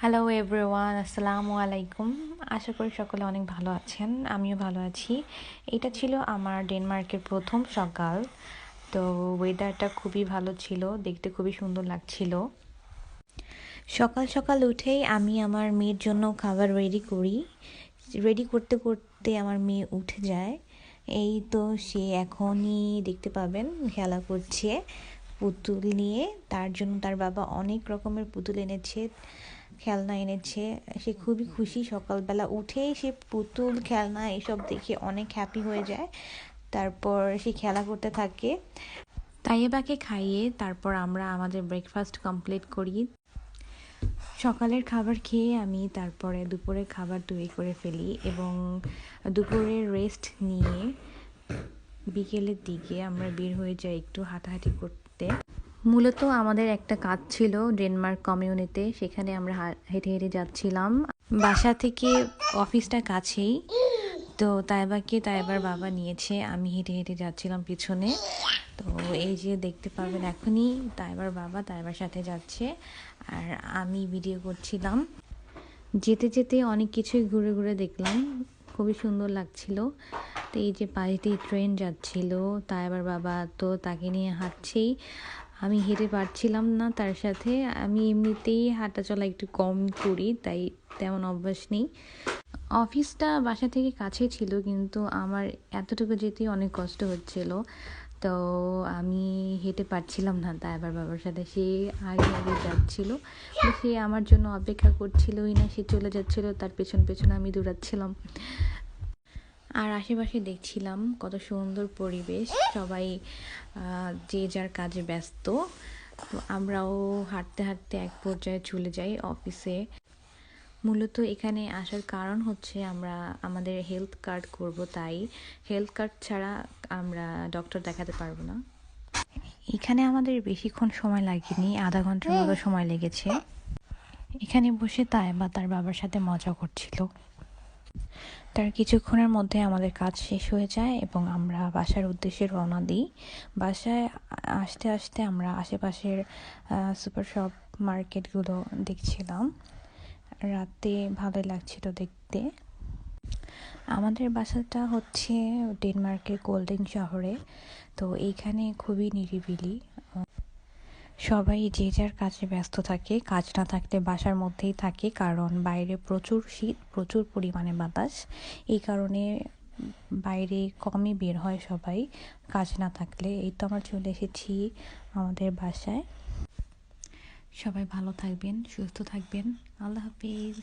Hello everyone, আসসালামু আলাইকুম। আশা করি সকলে অনেক ভালো আছেন, আমিও ভালো আছি। এটা ছিল আমার ডেনমার্কের প্রথম সকাল। তো ওয়েদারটা খুবই ভালো ছিল, দেখতে খুবই সুন্দর লাগছিল। সকাল সকাল উঠেই আমি আমার মেয়ের জন্য খাবার রেডি করি। রেডি করতে করতে আমার মেয়ে উঠে যায়। এই তো সে এখনই দেখতে পাবেন খেলা করছে পুতুল নিয়ে। তার জন্য তার বাবা অনেক রকমের পুতুল এনেছে, খেলনা এনেছে। সে খুবই খুশি, সকালবেলা উঠেই সে পুতুল খেলনা এসব দেখে অনেক হ্যাপি হয়ে যায়। তারপর সে খেলা করতে থাকে। তাইয়েবাকে খাইয়ে তারপর আমরা আমাদের ব্রেকফাস্ট কমপ্লিট করি। সকালের খাবার খেয়ে আমি তারপরে দুপুরের খাবার তৈরি করে ফেলি এবং দুপুরের রেস্ট নিয়ে বিকেলের দিকে আমরা বের হয়ে যাই একটু হাঁটাহাঁটি করতে। মূলত আমাদের একটা কাজ ছিল ডেনমার্ক কমিউনিতে, সেখানে আমরা হেঁটে হেঁটে যাচ্ছিলাম। বাসা থেকে অফিসটা কাছেই, তো তাইবার বাবা নিয়েছে, আমি হেঁটে হেঁটে যাচ্ছিলাম পিছনে। তো এই যে দেখতে পাবেন এখনই তাইবার সাথে যাচ্ছে আর আমি ভিডিও করছিলাম। যেতে যেতে অনেক কিছুই ঘুরে ঘুরে দেখলাম, খুবই সুন্দর লাগছিল। তো এই যে পাশ দিয়ে ট্রেন যাচ্ছিল, তাইবার বাবা তো তাকে নিয়ে হাঁটছেই। আমি হেঁটে পারছিলাম না তার সাথে, আমি এমনিতেই হাঁটা চলা একটু কম করি, তাই তেমন অভ্যাস নেই। অফিসটা বাসা থেকে কাছে ছিল, কিন্তু আমার এতটুকু যেতেই অনেক কষ্ট হচ্ছিল। তো আমি হেঁটে পারছিলাম না তাই আবার বাবার সাথে। সে আগে আগে যাচ্ছিল, সে আমার জন্য অপেক্ষা করছিলই না, সে চলে যাচ্ছিল, তার পেছন পেছন আমি দৌড়াচ্ছিলাম। আর আশেপাশে দেখছিলাম কত সুন্দর পরিবেশ, সবাই যে যার কাজে ব্যস্ত। তো আমরাও হাঁটতে হাঁটতে এক পর্যায়ে চলে যাই অফিসে। মূলত এখানে আসার কারণ হচ্ছে আমরা আমাদের হেলথ কার্ড করব, তাই হেলথ কার্ড ছাড়া আমরা ডক্টর দেখাতে পারবো না। এখানে আমাদের বেশিক্ষণ সময় লাগেনি, আধা ঘন্টার মতো সময় লেগেছে। এখানে বসে তার বাবার সাথে মজা করছিল। তার কিছুক্ষণের মধ্যে আমাদের কাজ শেষ হয়ে যায় এবং আমরা বাসার উদ্দেশ্যে রওনা দিই। বাসায় আসতে আসতে আমরা আশেপাশের সুপার শপ মার্কেটগুলো দেখছিলাম। রাতে ভালোই লাগছিল দেখতে। আমাদের বাসাটা হচ্ছে ডেনমার্কের কোল্ডিং শহরে। তো এইখানে খুবই নিরিবিলি, সবাই যে যার কাজে ব্যস্ত থাকে, কাজ না থাকলে বাসার মধ্যেই থাকে, কারণ বাইরে প্রচুর শীত, প্রচুর পরিমাণে বাতাস। এই কারণে বাইরে কমই বের হয় সবাই কাজ না থাকলে। এই তো আমরা চলে এসেছি আমাদের বাসায়। সবাই ভালো থাকবেন, সুস্থ থাকবেন। আল্লাহ হাফিজ।